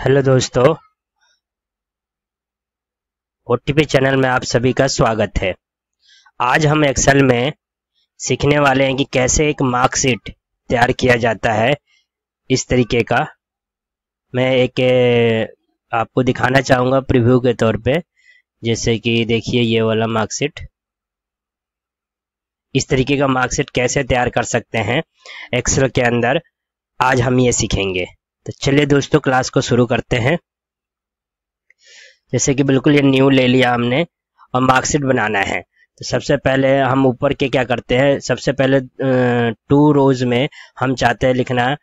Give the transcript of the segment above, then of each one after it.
Hello दोस्तों, OTP channel में आप सभी का स्वागत है। आज हम एक्सेल में सीखने वाले हैं कि कैसे एक मार्कशीट तैयार किया जाता है। इस तरीके का मैं एक आपको दिखाना चाहूँगा प्रीव्यू के तौर पे। जैसे कि देखिए ये वाला मार्कशीट, इस तरीके का मार्कशीट कैसे तैयार कर सकते हैं एक्सेल के अंदर, आज हम ये सीखेंगे। तो चलिए दोस्तों, क्लास को शुरू करते हैं। जैसे कि बिल्कुल ये न्यू ले लिया हमने और मार्कशीट बनाना है। तो सबसे पहले हम ऊपर के क्या करते हैं, सबसे पहले 2 रोज में हम चाहते हैं लिखना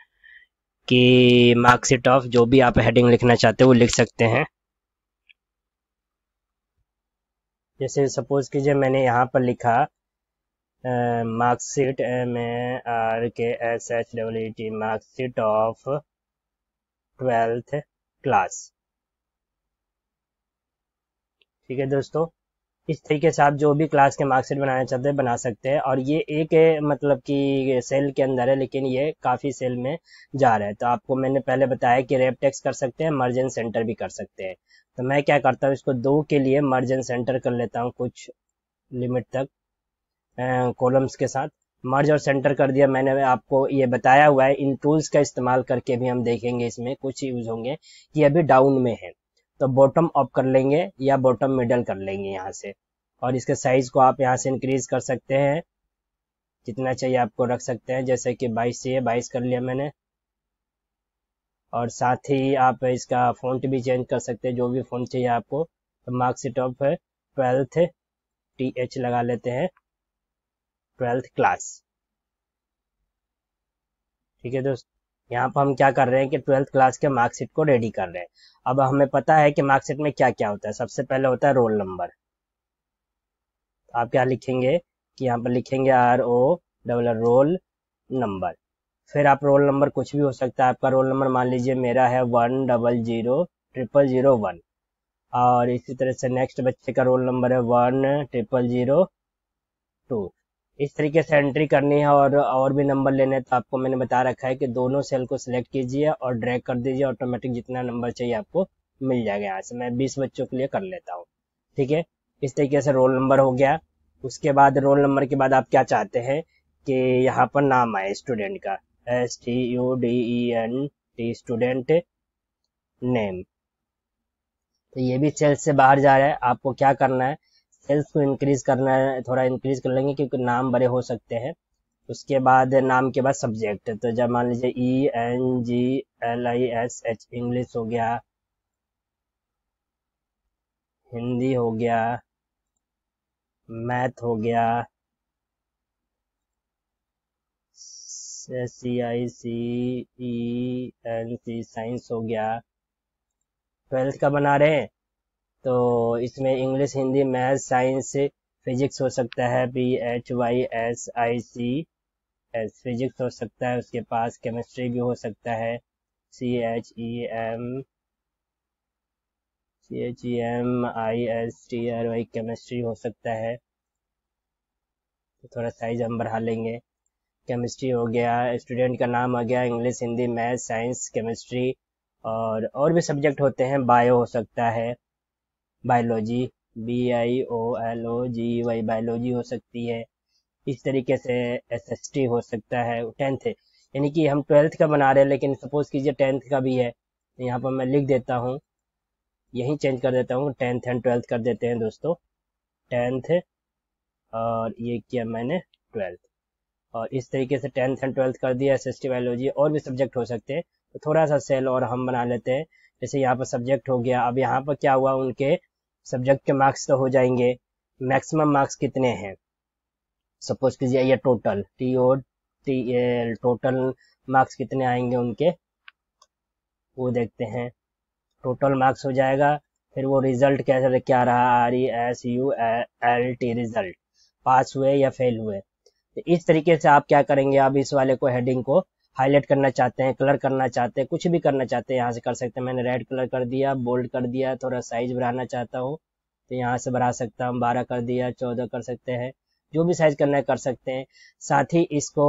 कि मार्कशीट ऑफ, जो भी आप हेडिंग लिखना चाहते हैं वो लिख सकते हैं। जैसे सपोज कीजिए मैंने यहाँ पर लिखा marksheet MARKSHEET marksheet of 12th class. ठीक है दोस्तों, इस तरीके से आप जो भी क्लास के मार्कशीट बनाना चाहते हैं बना सकते हैं। और ये एक मतलब कि सेल के अंदर है, लेकिन ये काफ़ी सेल में जा रहा है। तो आपको मैंने पहले बताया कि रैप टेक्स्ट कर सकते हैं, मर्ज एंड सेंटर भी कर सकते हैं। तो मैं क्या करता हूँ, इसको 2 के लिए मर्ज एंड सेंटर कर लेता हूँ कुछ लिमिट तक कॉलम्स के साथ। मर्ज और सेंटर कर दिया मैंने, आपको ये बताया हुआ है। इन टूल्स का इस्तेमाल करके भी हम देखेंगे, इसमें कुछ यूज होंगे। ये अभी डाउन में है तो बॉटम अप कर लेंगे या बॉटम मिडल कर लेंगे यहाँ से। और इसके साइज को आप यहाँ से इंक्रीज कर सकते हैं, जितना चाहिए आपको रख सकते हैं। जैसे कि 22 चाहिए, 22 कर लिया मैंने। और साथ ही आप इसका फॉन्ट भी चेंज कर सकते हैं, जो भी फॉन्ट चाहिए आपको। तो मार्कशीट ऑफ 12th TH लगा लेते हैं, 12th क्लास। ठीक है दोस्त, यहाँ पर हम क्या कर रहे हैं कि 12th क्लास के मार्कशीट को रेडी कर रहे हैं। अब हमें पता है कि मार्कशीट में क्या क्या होता है। सबसे पहले होता है रोल नंबर। आप क्या लिखेंगे कि यहाँ पर लिखेंगे RO रोल नंबर। फिर आप रोल नंबर कुछ भी हो सकता है आपका। रोल नंबर मान लीजिए मेरा है 100001। और इसी तरह से नेक्स्ट बच्चे का रोल नंबर है 100002। इस तरीके से एंट्री करनी है। और भी नंबर लेने हैं तो आपको मैंने बता रखा है कि दोनों सेल को सिलेक्ट कीजिए और ड्रैग कर दीजिए, ऑटोमेटिक जितना नंबर चाहिए आपको मिल जाएगा। यहाँ से मैं 20 बच्चों के लिए कर लेता हूँ। ठीक है, इस तरीके से रोल नंबर हो गया। उसके बाद रोल नंबर के बाद आप क्या चाहते हैं कि यहाँ पर नाम आए स्टूडेंट का, STUDENT, स्टूडेंट नेम। तो ये भी सेल्स से बाहर जा रहा है। आपको क्या करना है, सेल्स को इंक्रीज करना है, थोड़ा इंक्रीज कर लेंगे क्योंकि नाम बड़े हो सकते हैं। उसके बाद नाम के बाद सब्जेक्ट, तो जब मान लीजिए ENGLISH इंग्लिश हो गया, हिंदी हो गया, मैथ हो गया, CICENC साइंस हो गया। 12th का बना रहे हैं तो इसमें English, Hindi, math, science, physics हो सकता है, PHYSICS फिजिक्स हो सकता है। उसके पास केमिस्ट्री भी हो सकता है, CHEMISTRY केमिस्ट्री हो सकता है। तो थोड़ा साइज हम बढ़ा लेंगे। केमिस्ट्री हो गया, स्टूडेंट का नाम आ गया, English, Hindi, math, science, chemistry. और भी सब्जेक्ट होते हैं, बायो हो सकता है, बायोलॉजी, BIOLOGY बायोलॉजी हो सकती है। इस तरीके से SST हो सकता है। 10th है, यानी कि हम 12th का बना रहे हैं, लेकिन सपोज कीजिए 10th का भी है। तो यहाँ पर मैं लिख देता हूँ, यही चेंज कर देता हूँ, 10th एंड 12th कर देते हैं दोस्तों। 10th और ये किया मैंने 12th। और इस तरीके से 10th एंड 12th कर दिया। SST बायोलॉजी और भी सब्जेक्ट हो सकते हैं। तो थोड़ा सा सेल और हम बना लेते हैं। जैसे यहाँ पर सब्जेक्ट हो गया। अब यहाँ पर क्या हुआ, उनके सब्जेक्ट के मार्क्स तो हो जाएंगे। मैक्सिमम मार्क्स कितने हैं, सपोज कीजिए ये टोटल TOTL टोटल मार्क्स कितने आएंगे उनके, वो देखते हैं। टोटल मार्क्स हो जाएगा। फिर वो रिजल्ट कैसे क्या रहा, RESULT रिजल्ट, पास हुए या फेल हुए। तो इस तरीके से आप क्या करेंगे, आप इस वाले को हेडिंग को हाईलाइट करना चाहते हैं, कलर करना चाहते हैं, कुछ भी करना चाहते हैं यहाँ से कर सकते हैं। मैंने रेड कलर कर दिया, बोल्ड कर दिया। थोड़ा साइज बढ़ाना चाहता हूँ तो यहाँ से बढ़ा सकता हूँ, 12 कर दिया, 14 कर सकते हैं। जो भी साइज करना है कर सकते हैं। साथ ही इसको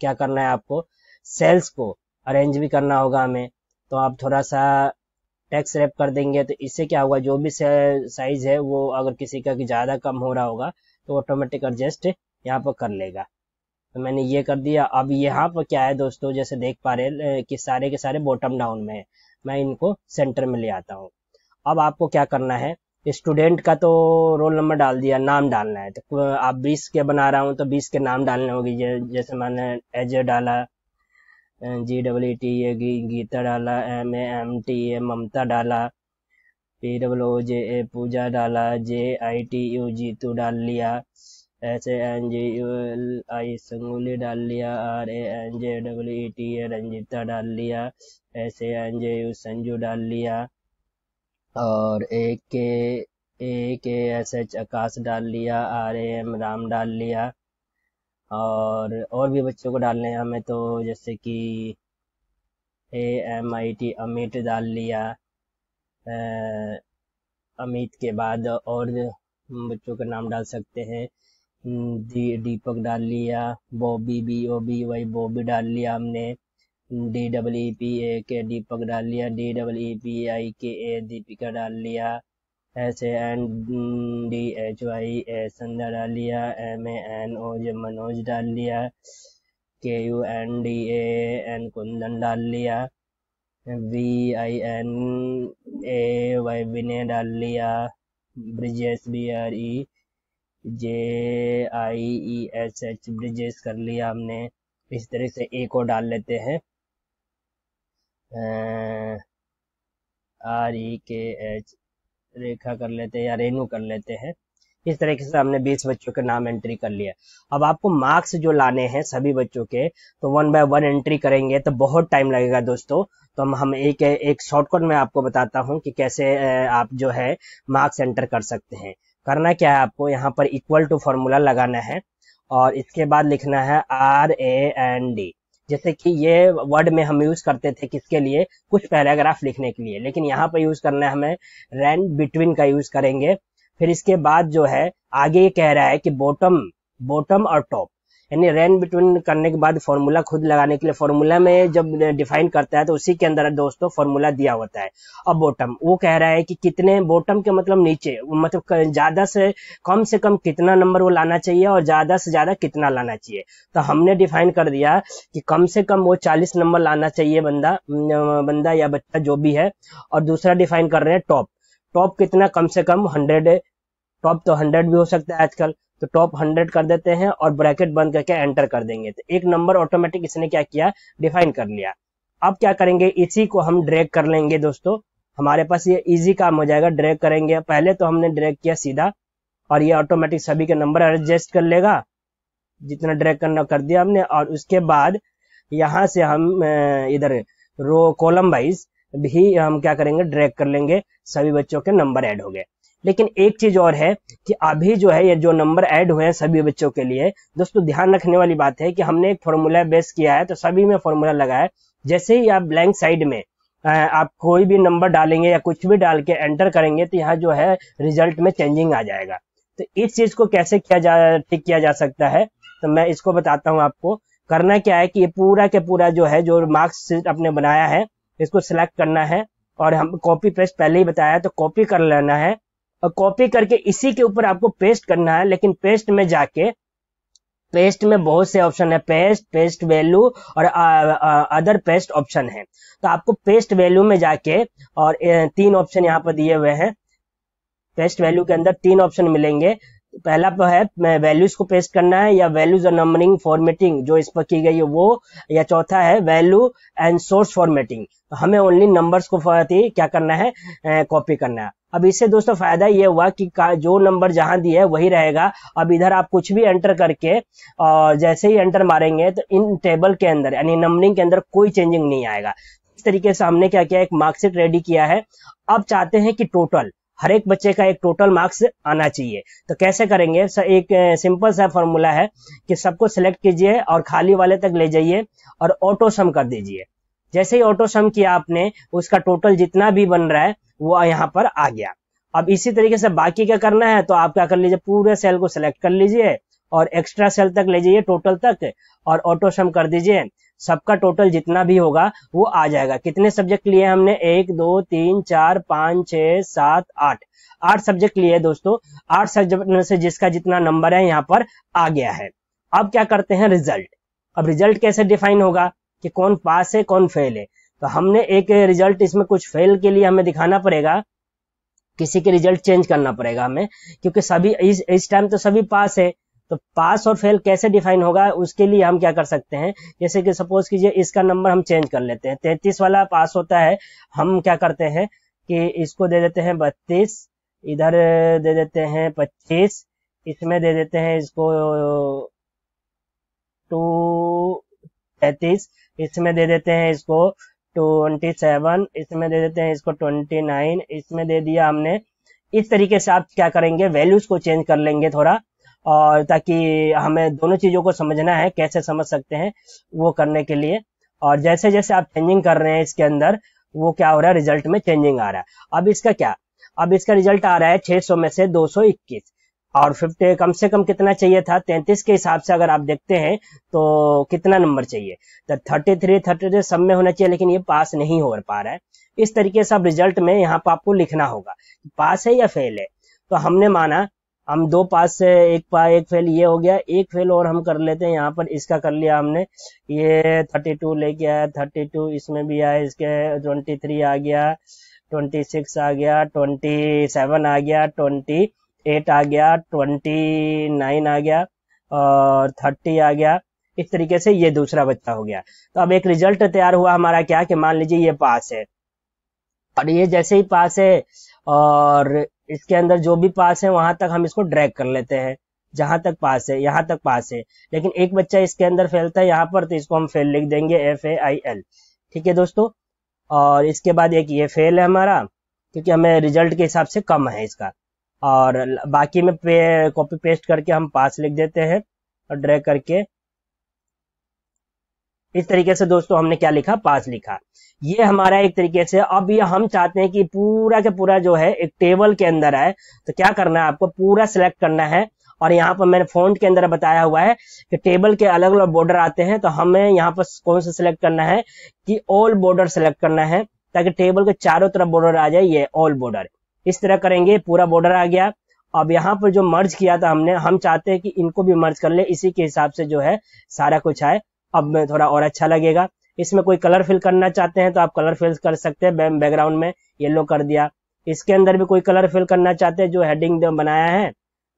क्या करना है आपको, सेल्स को अरेंज भी करना होगा हमें। तो आप थोड़ा सा टेक्स्ट रैप कर देंगे, तो इससे क्या होगा, जो भी साइज है वो अगर किसी का ज़्यादा कम हो रहा होगा तो ऑटोमेटिक एडजस्ट यहाँ पर कर लेगा। तो मैंने ये कर दिया। अब यहाँ पर क्या है दोस्तों, जैसे देख पा रहे हैं कि सारे के सारे बॉटम डाउन में है, मैं इनको सेंटर में ले आता हूँ। अब आपको क्या करना है, स्टूडेंट का तो रोल नंबर डाल दिया, नाम डालना है। तो आप 20 के बना रहा हूँ तो 20 के नाम डालने होगी। जैसे मैंने अजय डाला, GEET गीता डाला, MAMTA ममता डाला, POOJA पूजा डाला, JITU जीतू डाल लिया, SANJULI संगुली डाल लिया, RANJEETA रंजिता डाल लिया, SANJU संजू डाल लिया, और AKSH आकाश डाल लिया, RAM राम डाल लिया। और भी बच्चों को डालने हैं हमें, तो जैसे कि AMIT अमित डाल लिया। अमित के बाद और बच्चों का नाम डाल सकते हैं, दीपक डाल लिया, बॉबी BOBY बॉबी डाल लिया हमने, DEEPA दीपक डाल लिया, DEEPIKA दीपिका डाल लिया, SANDHY संध्या डाल लिया, MANOJ मनोज डाल लिया, KUNDAN कुंदन डाल लिया, VINAY विनय डाल लिया, ब्रिजेश BREJIESH ब्रिजेश कर लिया हमने। इस तरह से एक और डाल लेते हैं, REKH रेखा कर लेते हैं या रेनू कर लेते हैं। इस तरीके से हमने 20 बच्चों के नाम एंट्री कर लिया। अब आपको मार्क्स जो लाने हैं सभी बच्चों के, तो 1 बाय 1 एंट्री करेंगे तो बहुत टाइम लगेगा दोस्तों। तो हम एक शॉर्टकट में आपको बताता हूं कि कैसे आप जो है मार्क्स एंटर कर सकते हैं। करना क्या है, आपको यहाँ पर इक्वल टू फॉर्मूला लगाना है और इसके बाद लिखना है RAND। जैसे कि ये वर्ड में हम यूज करते थे किसके लिए, कुछ पैराग्राफ लिखने के लिए, लेकिन यहाँ पर यूज करना है हमें रैंड बिटवीन का यूज करेंगे। फिर इसके बाद जो है आगे ये कह रहा है कि बॉटम और टॉप, यानी रैंड बिटवीन करने के बाद फॉर्मूला खुद लगाने के लिए, फॉर्मूला में जब डिफाइन करता है तो उसी के अंदर दोस्तों फॉर्मूला दिया होता है। अब बॉटम वो कह रहा है कि कितने, बॉटम के मतलब नीचे, मतलब ज्यादा से कम कितना नंबर वो लाना चाहिए और ज्यादा से ज्यादा कितना लाना चाहिए। तो हमने डिफाइन कर दिया कि कम से कम वो 40 नंबर लाना चाहिए बंदा या बच्चा जो भी है। और दूसरा डिफाइन कर रहे हैं टॉप कितना, कम से कम 100, टॉप तो 100 भी हो सकता है आजकल, तो टॉप 100 कर देते हैं और ब्रैकेट बंद करके एंटर कर देंगे। तो एक नंबर ऑटोमेटिक इसने क्या किया, डिफाइन कर लिया। अब क्या करेंगे, इसी को हम ड्रैग कर लेंगे दोस्तों। हमारे पास ये इजी काम हो जाएगा, ड्रैग करेंगे। पहले तो हमने ड्रैग किया सीधा और ये ऑटोमेटिक सभी के नंबर एडजस्ट कर लेगा, जितना ड्रैग करना कर दिया हमने। और उसके बाद यहाँ से हम इधर रो कॉलम वाइज भी हम क्या करेंगे, ड्रैग कर लेंगे, सभी बच्चों के नंबर ऐड हो गए। लेकिन एक चीज और है कि अभी जो है ये जो नंबर ऐड हुए हैं सभी बच्चों के लिए, दोस्तों ध्यान रखने वाली बात है कि हमने एक फॉर्मूला बेस किया है, तो सभी में फॉर्मूला लगा है। जैसे ही आप ब्लैंक साइड में आप कोई भी नंबर डालेंगे या कुछ भी डाल के एंटर करेंगे तो यहाँ जो है रिजल्ट में चेंजिंग आ जाएगा। तो इस चीज को कैसे ठीक किया जा सकता है, तो मैं इसको बताता हूँ आपको। करना क्या है कि ये पूरा के पूरा जो है, जो मार्क्स शीट आपने बनाया है, इसको सिलेक्ट करना है और हम कॉपी पेस्ट पहले ही बताया तो कॉपी कर लेना है और कॉपी करके इसी के ऊपर आपको पेस्ट करना है। लेकिन पेस्ट में जाके, पेस्ट में बहुत से ऑप्शन है, पेस्ट वैल्यू और अदर पेस्ट ऑप्शन है। तो आपको पेस्ट वैल्यू में जाके, और 3 ऑप्शन यहाँ पर दिए हुए हैं, पेस्ट वैल्यू के अंदर 3 ऑप्शन मिलेंगे। पहला तो है वैल्यूज को पेस्ट करना है, या वैल्यूज और नंबरिंग फॉर्मेटिंग जो इस पर की गई है वो, या चौथा है वैल्यू एंड सोर्स फॉर्मेटिंग। तो हमें ओनली नंबर्स को क्या करना है, कॉपी करना है। अब इससे दोस्तों फायदा ये हुआ कि जो नंबर जहां दिया है वही रहेगा। अब इधर आप कुछ भी एंटर करके और जैसे ही एंटर मारेंगे तो इन टेबल के अंदर यानी नंबरिंग के अंदर कोई चेंजिंग नहीं आएगा। इस तरीके से हमने क्या किया, एक मार्कशीट रेडी किया है। अब चाहते हैं कि टोटल हर एक बच्चे का एक टोटल मार्क्स आना चाहिए। तो कैसे करेंगे, एक सिंपल सा फॉर्मूला है कि सबको सिलेक्ट कीजिए और खाली वाले तक ले जाइए और ऑटो सम कर दीजिए। जैसे ही ऑटो सम किया आपने, उसका टोटल जितना भी बन रहा है वो यहाँ पर आ गया। अब इसी तरीके से बाकी क्या करना है, तो आप क्या कर लीजिए, पूरे सेल को सिलेक्ट कर लीजिए और एक्स्ट्रा सेल तक ले जाइए, टोटल तक, और ऑटो सम कर दीजिए। सबका टोटल जितना भी होगा वो आ जाएगा। कितने सब्जेक्ट लिए हमने? 1 2 3 4 5 6 7 8 सब्जेक्ट लिए दोस्तों। 8 सब्जेक्ट में से जिसका जितना नंबर है यहाँ पर आ गया है। अब क्या करते हैं? रिजल्ट। अब रिजल्ट कैसे डिफाइन होगा कि कौन पास है कौन फेल है? तो हमने एक रिजल्ट इसमें कुछ फेल के लिए हमें दिखाना पड़ेगा, किसी के रिजल्ट चेंज करना पड़ेगा हमें, क्योंकि सभी इस टाइम तो सभी पास है। तो पास और फेल कैसे डिफाइन होगा, उसके लिए हम क्या कर सकते हैं, जैसे कि सपोज कीजिए इसका नंबर हम चेंज कर लेते हैं। 33 वाला पास होता है, हम क्या करते हैं कि इसको दे देते हैं 32, इधर दे देते हैं 25, इसमें दे देते हैं इसको 33, इसमें दे देते हैं इसको 27, इसमें दे देते हैं इसको 29, इसमें दे दिया हमने। इस तरीके से आप क्या करेंगे, वैल्यूज को चेंज कर लेंगे थोड़ा, और ताकि हमें दोनों चीजों को समझना है, कैसे समझ सकते हैं वो करने के लिए। और जैसे जैसे आप चेंजिंग कर रहे हैं इसके अंदर, वो क्या हो रहा है, रिजल्ट में चेंजिंग आ रहा है। अब इसका क्या, अब इसका रिजल्ट आ रहा है 600 में से 221, और 50 कम से कम कितना चाहिए था? 33 के हिसाब से अगर आप देखते हैं तो कितना नंबर चाहिए? तो 33 सब में होना चाहिए, लेकिन ये पास नहीं हो पा रहा है। इस तरीके से अब रिजल्ट में यहाँ पर आपको लिखना होगा पास है या फेल है। तो हमने माना हम 2 पास से एक फेल, ये हो गया। एक फेल और हम कर लेते हैं, यहाँ पर इसका कर लिया हमने, ये 32 लेके आया, 32 इसमें भी आया, इसके 23 आ गया, 26 आ गया, 27 आ गया, 28 आ गया, 29 आ गया, और 30 आ गया। इस तरीके से ये दूसरा बच्चा हो गया। तो अब एक रिजल्ट तैयार हुआ हमारा, क्या कि मान लीजिए ये पास है, और ये जैसे ही पास है, और इसके अंदर जो भी पास है वहां तक हम इसको ड्रैग कर लेते हैं, जहां तक पास है यहां तक पास है। लेकिन एक बच्चा इसके अंदर फेल था यहाँ पर, तो इसको हम फेल लिख देंगे, FAIL। ठीक है दोस्तों। और इसके बाद एक ये फेल है हमारा, क्योंकि हमें रिजल्ट के हिसाब से कम है इसका, और बाकी में कॉपी पेस्ट करके हम पास लिख देते हैं और ड्रैग करके। इस तरीके से दोस्तों हमने क्या लिखा, पास लिखा। ये हमारा एक तरीके से। अब ये हम चाहते हैं कि पूरा के पूरा जो है एक टेबल के अंदर आए, तो क्या करना है, आपको पूरा सिलेक्ट करना है। और यहाँ पर मैंने फॉन्ट के अंदर बताया हुआ है कि टेबल के अलग अलग बॉर्डर आते हैं, तो हमें यहाँ पर कौन सा सिलेक्ट करना है कि ऑल बॉर्डर सिलेक्ट करना है, ताकि टेबल के चारों तरफ बॉर्डर आ जाए, ये ऑल बॉर्डर। इस तरह करेंगे, पूरा बॉर्डर आ गया। अब यहाँ पर जो मर्ज किया था हमने, हम चाहते हैं कि इनको भी मर्ज कर ले, इसी के हिसाब से जो है सारा कुछ आए। अब थोड़ा और अच्छा लगेगा। इसमें कोई कलर फिल करना चाहते हैं तो आप कलर फिल कर सकते हैं, बैकग्राउंड में येलो कर दिया। इसके अंदर भी कोई कलर फिल करना चाहते हैं, जो हेडिंग बनाया है,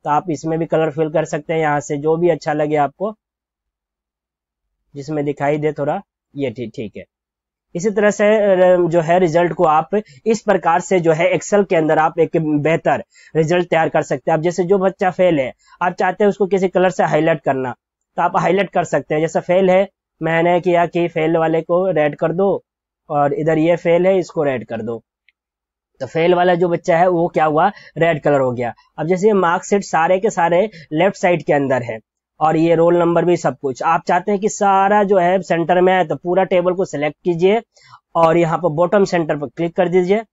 तो आप इसमें भी कलर फिल कर सकते हैं, यहाँ से जो भी अच्छा लगे आपको, जिसमें दिखाई दे थोड़ा, ये ठीक है। इसी तरह से जो है रिजल्ट को आप इस प्रकार से जो है एक्सेल के अंदर आप एक बेहतर रिजल्ट तैयार कर सकते हैं। अब जैसे जो बच्चा फेल है, आप चाहते हैं उसको किसी कलर से हाईलाइट करना, तो आप हाईलाइट कर सकते हैं। जैसा फेल है, मैंने किया कि फेल वाले को रेड कर दो, और इधर ये फेल है, इसको रेड कर दो। तो फेल वाला जो बच्चा है वो क्या हुआ, रेड कलर हो गया। अब जैसे मार्कशीट सारे के सारे लेफ्ट साइड के अंदर है, और ये रोल नंबर भी सब कुछ, आप चाहते हैं कि सारा जो है सेंटर में है, तो पूरा टेबल को सिलेक्ट कीजिए और यहाँ पर बॉटम सेंटर पर क्लिक कर दीजिए,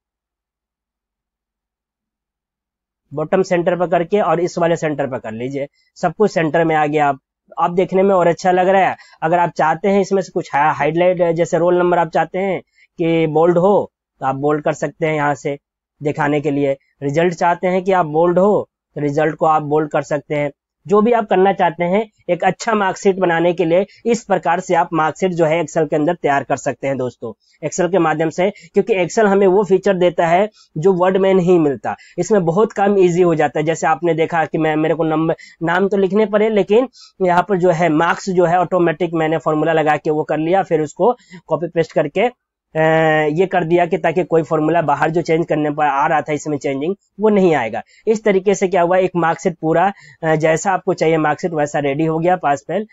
बॉटम सेंटर पर करके, और इस वाले सेंटर पर कर लीजिए। सब कुछ सेंटर में आ गया। आप देखने में और अच्छा लग रहा है। अगर आप चाहते हैं इसमें से कुछ हाईलाइट, जैसे रोल नंबर आप चाहते हैं कि बोल्ड हो, तो आप बोल्ड कर सकते हैं यहाँ से दिखाने के लिए। रिजल्ट चाहते हैं कि आप बोल्ड हो, तो रिजल्ट को आप बोल्ड कर सकते हैं। जो भी आप करना चाहते हैं एक अच्छा मार्कशीट बनाने के लिए, इस प्रकार से आप मार्कशीट जो है एक्सेल के अंदर तैयार कर सकते हैं दोस्तों, एक्सेल के माध्यम से। क्योंकि एक्सेल हमें वो फीचर देता है जो वर्ड में नहीं मिलता। इसमें बहुत काम इजी हो जाता है। जैसे आपने देखा कि मेरे को नाम तो लिखने पड़े, लेकिन यहाँ पर जो है मार्क्स जो है ऑटोमेटिक मैंने फॉर्मूला लगा के वो कर लिया, फिर उसको कॉपी पेस्ट करके ये कर दिया कि ताकि कोई फॉर्मूला बाहर जो चेंज करने पर आ रहा था इसमें चेंजिंग, वो नहीं आएगा। इस तरीके से क्या हुआ, एक मार्कशीट पूरा जैसा आपको चाहिए मार्कशीट वैसा रेडी हो गया, पास फेल।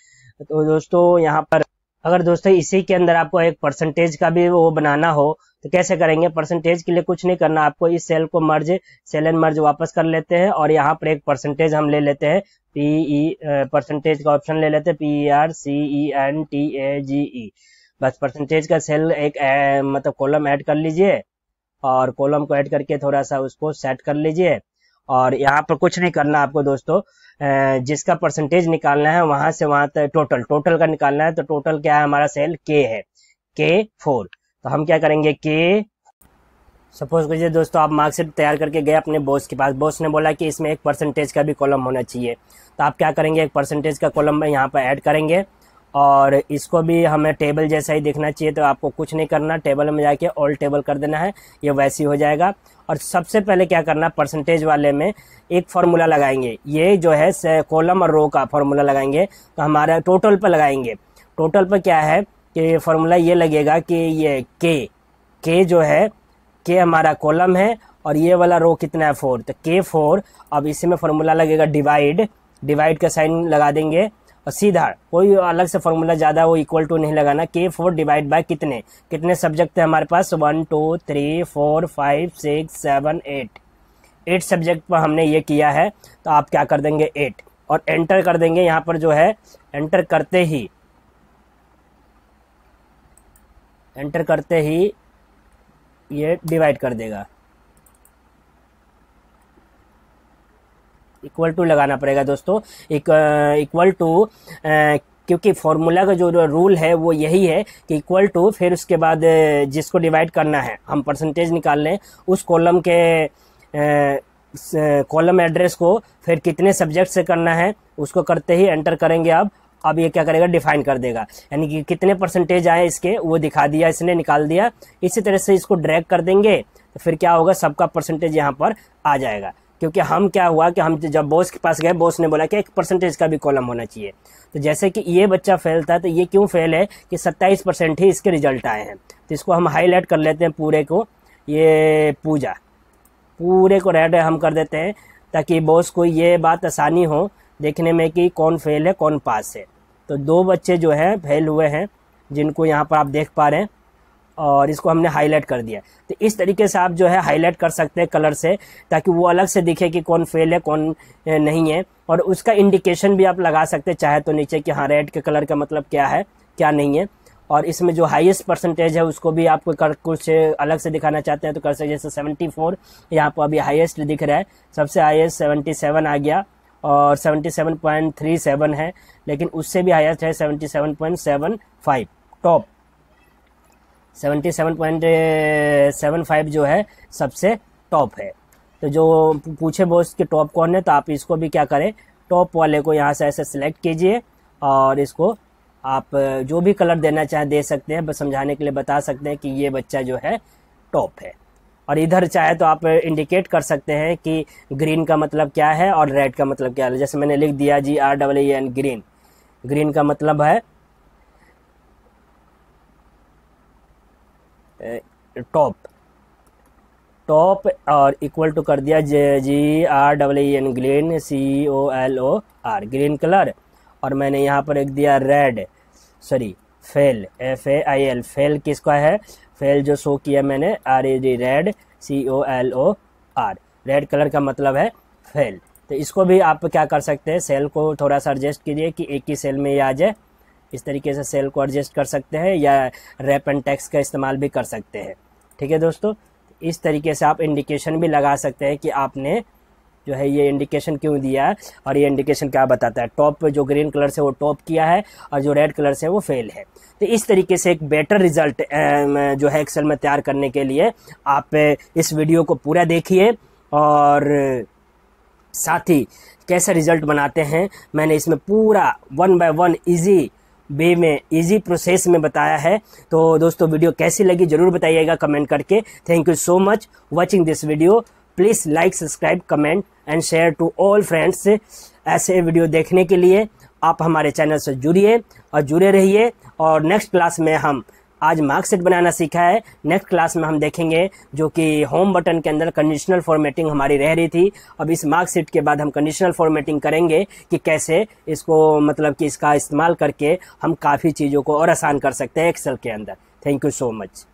तो दोस्तों यहाँ पर अगर दोस्तों इसी के अंदर आपको एक परसेंटेज का भी वो बनाना हो, तो कैसे करेंगे। परसेंटेज के लिए कुछ नहीं करना, आपको इस सेल को सेल एंड मर्ज वापस कर लेते हैं, और यहाँ पर एक परसेंटेज हम ले लेते हैं, परसेंटेज का ऑप्शन ले लेते हैं, PERCENTAGE। बस परसेंटेज का सेल एक मतलब कॉलम ऐड कर लीजिए, और कॉलम को ऐड करके थोड़ा सा उसको सेट कर लीजिए, और यहाँ पर कुछ नहीं करना आपको दोस्तों, जिसका परसेंटेज निकालना है वहां से वहां तक टोटल का निकालना है। तो टोटल क्या है, हमारा सेल के है, K4। तो हम क्या करेंगे, सपोज कीजिए दोस्तों आप मार्कशीट तैयार करके गए अपने बॉस के पास, बॉस ने बोला कि इसमें एक परसेंटेज का भी कॉलम होना चाहिए। तो आप क्या करेंगे, एक परसेंटेज का कॉलम में यहाँ पर ऐड करेंगे और इसको भी हमें टेबल जैसा ही दिखना चाहिए। तो आपको कुछ नहीं करना, टेबल में जाके ऑल टेबल कर देना है, ये वैसी हो जाएगा। और सबसे पहले क्या करना, परसेंटेज वाले में एक फार्मूला लगाएंगे, ये जो है कॉलम और रो का फार्मूला लगाएंगे। तो हमारा टोटल पर लगाएंगे, टोटल पर क्या है कि फार्मूला ये लगेगा कि ये के जो है, के हमारा कॉलम है और ये वाला रो कितना है 4, तो K4। अब इसी में फार्मूला लगेगा डिवाइड का साइन लगा देंगे और सीधा, कोई अलग से फार्मूला ज्यादा वो इक्वल टू नहीं लगाना। K4 डिवाइड बाय कितने सब्जेक्ट थे हमारे पास, 1 2 3 4 5 6 7 8 सब्जेक्ट पर हमने ये किया है। तो आप क्या कर देंगे 8 और एंटर कर देंगे। यहाँ पर जो है एंटर करते ही ये डिवाइड कर देगा, इक्वल टू लगाना पड़ेगा दोस्तों, इक्वल टू, क्योंकि फॉर्मूला का जो रूल है वो यही है कि इक्वल टू, फिर उसके बाद जिसको डिवाइड करना है, हम परसेंटेज निकाल लें उस कॉलम के कॉलम एड्रेस को फिर कितने सब्जेक्ट से करना है उसको करते ही एंटर करेंगे। अब ये क्या करेगा, डिफाइन कर देगा, यानी कि कितने परसेंटेज आए इसके वो दिखा दिया, इसने निकाल दिया। इसी तरह से इसको ड्रैग कर देंगे तो फिर क्या होगा, सबका परसेंटेज यहाँ पर आ जाएगा। क्योंकि हम क्या हुआ कि हम जब बॉस के पास गए, बॉस ने बोला कि एक परसेंटेज का भी कॉलम होना चाहिए। तो जैसे कि ये बच्चा फेल था, तो ये क्यों फेल है कि 27% ही इसके रिजल्ट आए हैं। तो इसको हम हाईलाइट कर लेते हैं पूरे को, ये पूरे को रेड हम कर देते हैं ताकि बॉस को ये बात आसानी हो देखने में कि कौन फेल है कौन पास है। तो 2 बच्चे जो हैं फेल हुए हैं, जिनको यहाँ पर आप देख पा रहे हैं, और इसको हमने हाईलाइट कर दिया। तो इस तरीके से आप जो है हाईलाइट कर सकते हैं कलर से, ताकि वो अलग से दिखे कि कौन फेल है कौन नहीं है। और उसका इंडिकेशन भी आप लगा सकते हैं चाहे तो नीचे कि हाँ रेड के कलर का मतलब क्या है क्या नहीं है। और इसमें जो हाईएस्ट परसेंटेज है उसको भी आपको कुछ अलग से दिखाना चाहते हैं तो कर सकते हैं। जैसे 74 यहाँ पर अभी हाईएस्ट दिख रहा है, सबसे हाईएस्ट 77 आ गया और 77.37 है, लेकिन उससे भी हाईएस्ट है 77.75, टॉप 77.75 जो है सबसे टॉप है। तो जो पूछे बॉस के टॉप कौन है, तो आप इसको भी क्या करें, टॉप वाले को यहाँ से ऐसे सिलेक्ट कीजिए और इसको आप जो भी कलर देना चाहे दे सकते हैं, बस समझाने के लिए बता सकते हैं कि ये बच्चा जो है टॉप है। और इधर चाहे तो आप इंडिकेट कर सकते हैं कि ग्रीन का मतलब क्या है और रेड का मतलब क्या है। जैसे मैंने लिख दिया GREEN, ग्रीन का मतलब है टॉप और इक्वल टू कर दिया GREEN, green COLOR, green colour. और मैंने यहाँ पर लिख दिया फेल FAIL, फेल किसका है, फेल जो शो किया मैंने RED, red COLOR, red colour का मतलब है फेल। तो इसको भी आप क्या कर सकते हैं, सेल को थोड़ा सा एडजस्ट कीजिए कि एक ही सेल में ये आ जाए। इस तरीके से सेल को एडजस्ट कर सकते हैं या रैप एंड टेक्स्ट का इस्तेमाल भी कर सकते हैं। ठीक है दोस्तों, इस तरीके से आप इंडिकेशन भी लगा सकते हैं कि आपने जो है ये इंडिकेशन क्यों दिया है और ये इंडिकेशन क्या बताता है। टॉप पे जो ग्रीन कलर से वो टॉप किया है और जो रेड कलर से वो फेल है। तो इस तरीके से एक बेटर रिजल्ट जो है एक्सेल में तैयार करने के लिए आप इस वीडियो को पूरा देखिए और साथ ही कैसे रिजल्ट बनाते हैं मैंने इसमें पूरा 1 by 1 इजी वे में, इजी प्रोसेस में बताया है। तो दोस्तों वीडियो कैसी लगी जरूर बताइएगा कमेंट करके। Thank you so much watching this video. Please like, subscribe, comment and share to all friends. ऐसे वीडियो देखने के लिए आप हमारे चैनल से जुड़िए और जुड़े रहिए। और नेक्स्ट क्लास में हम आज मार्कशीट बनाना सीखा है, नेक्स्ट क्लास में हम देखेंगे जो कि होम बटन के अंदर कंडीशनल फॉर्मेटिंग हमारी रह रही थी। अब इस मार्कशीट के बाद हम कंडीशनल फॉर्मेटिंग करेंगे कि कैसे इसको मतलब कि इसका इस्तेमाल करके हम काफ़ी चीज़ों को और आसान कर सकते हैं एक्सेल के अंदर। Thank you so much.